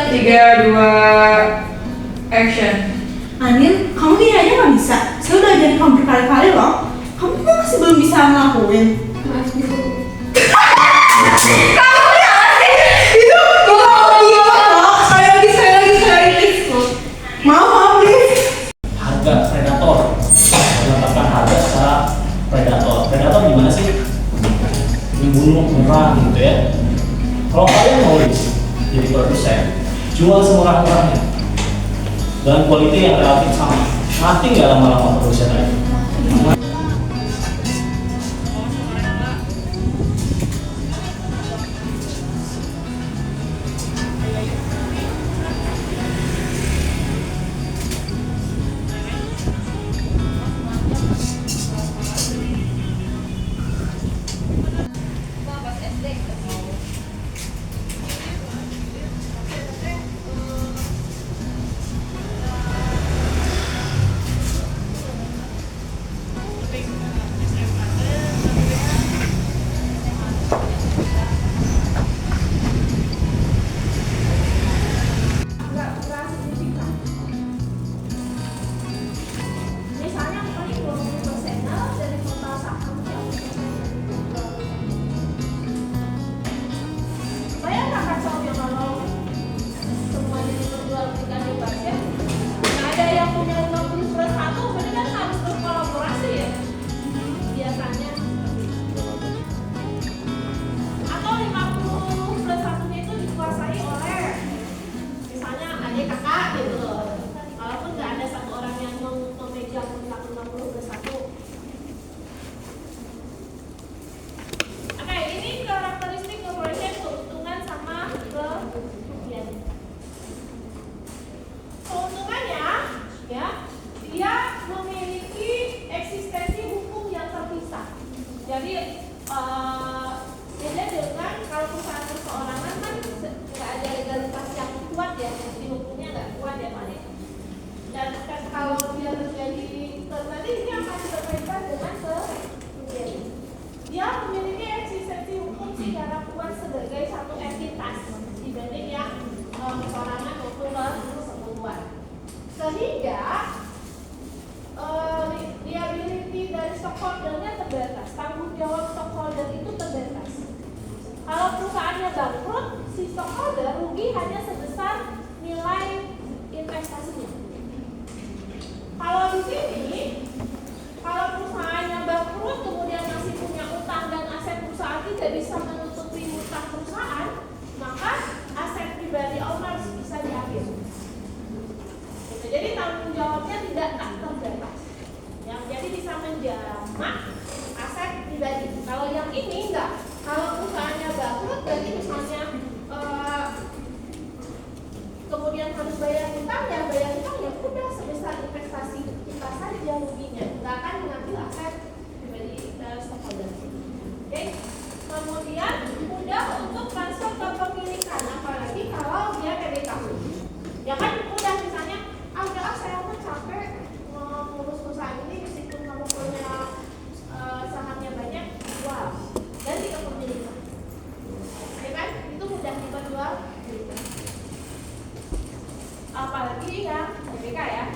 3, 2, action. Anin, kamu ini aja nggak bisa. Saya udah ajarin kamu berkali-kali loh. Kamu kok masih belum bisa ngelakuin? Maaf Bu. Kamu ya sih? Itu loh. Sekali lagi. Maaf, please. Harga predator, menetapkan harga secara predator. Predator gimana sih? Membunuh, menyerang gitu ya. Kalau kalian mau jadi produsen, jual semurah-murahnya dengan kualitas yang relatif sama, mati nggak lama-lama produsen lagi. Misalnya paling 20% dari total saham yang bayangkan kan soalnya kalau semuanya diperjualbelikan bebas ya. Nah, ada yang punya 50+1 berarti kan harus berkolaborasi ya biasanya. Atau 50+1 itu dikuasai oleh misalnya adik kakak gitu loh. Walaupun nggak ada satu orang yang memegang 50+1. Oke, ini karakteristik corporation, keuntungan sama kerugian. Keuntungannya, ya, dia memiliki eksistensi hukum yang terpisah. Jadi beda dengan kalau perusahaan perseorangan kan nggak ada legalitas yang kuat ya, jadi hukumnya nggak kuat ya paling. Dan kalau dia terjadi nanti ini akan berkaitan dengan kerugian. Dia memiliki eksistensi hukum secara kuat sebagai satu entitas dibanding yang perseorangan maupun persekutuan. Sehingga liability dari stockholdernya terbatas, tanggung jawab stockholder itu terbatas. Kalau perusahaannya bangkrut, si stockholder rugi hanya sebesar nilai investasinya. Kalau di sini, kalau perusahaannya bangkrut kemudian masih punya utang dan aset perusahaan tidak bisa menutupi utang perusahaan, maka aset pribadi owners bisa diambil. Gitu. Jadi tanggung jawabnya tidak terbatas. Yang jadi bisa menjamak aset pribadi. Kalau yang ini enggak. Kalau perusahaannya bangkrut, berarti misalnya kemudian harus bayar utangnya udah sebesar investasi kita saja ruginya, nggak akan mengambil aset pribadi stockholder. Oke. Kemudian mudah untuk transfer ke pemilikan, apalagi kalau dia PBK. Ya kan mudah misalnya, udahlah saya mah capek ngurus perusahaan ini meskipun kamu punya sahamnya banyak, wow, ganti ke pemilikan. Ya kan? Itu mudah diperjual. Apalagi yang PBK ya.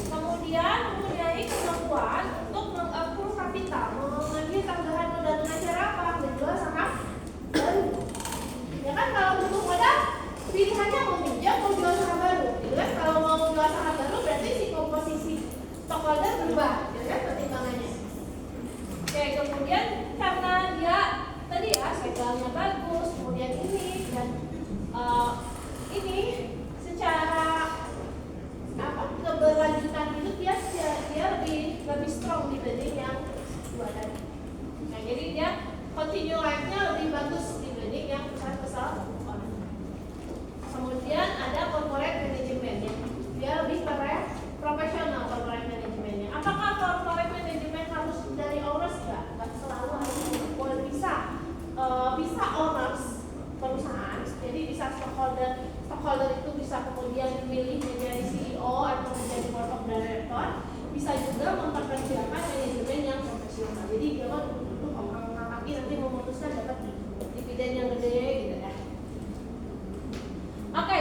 Kemudian mempunyai kemampuan untuk mengapprove kapital, mengambil tambahan modal dengan cara apa? Menjual saham baru. Ya kan kalau butuh modal, pilihannya mau minjam, mau jual saham baru. Ya kan kalau mau jual saham baru berarti si komposisi stockholder berubah, ya kan pertimbangannya. Oke, kemudian karena dia tadi ya segalnya bagus, kemudian ini dan ini secara keberlanjutan hidup dia lebih strong dibanding yang dua tadi. Nah, jadi dia continue life-nya lebih bagus dibanding yang perusahaan orang. Kemudian ada corporate management ya. Dia lebih profesional corporate managementnya. Apakah corporate management harus dari owners? Enggak selalu harus. Boleh bisa owners perusahaan. Jadi bisa stockholder itu bisa kemudian dipilih menjadi CEO atau menjadi board of director, bisa juga memperkerjakan manajemen yang profesional. Jadi jangan duduk orang kaki nanti memutuskan dapat dividen yang gede gitu ya. Oke,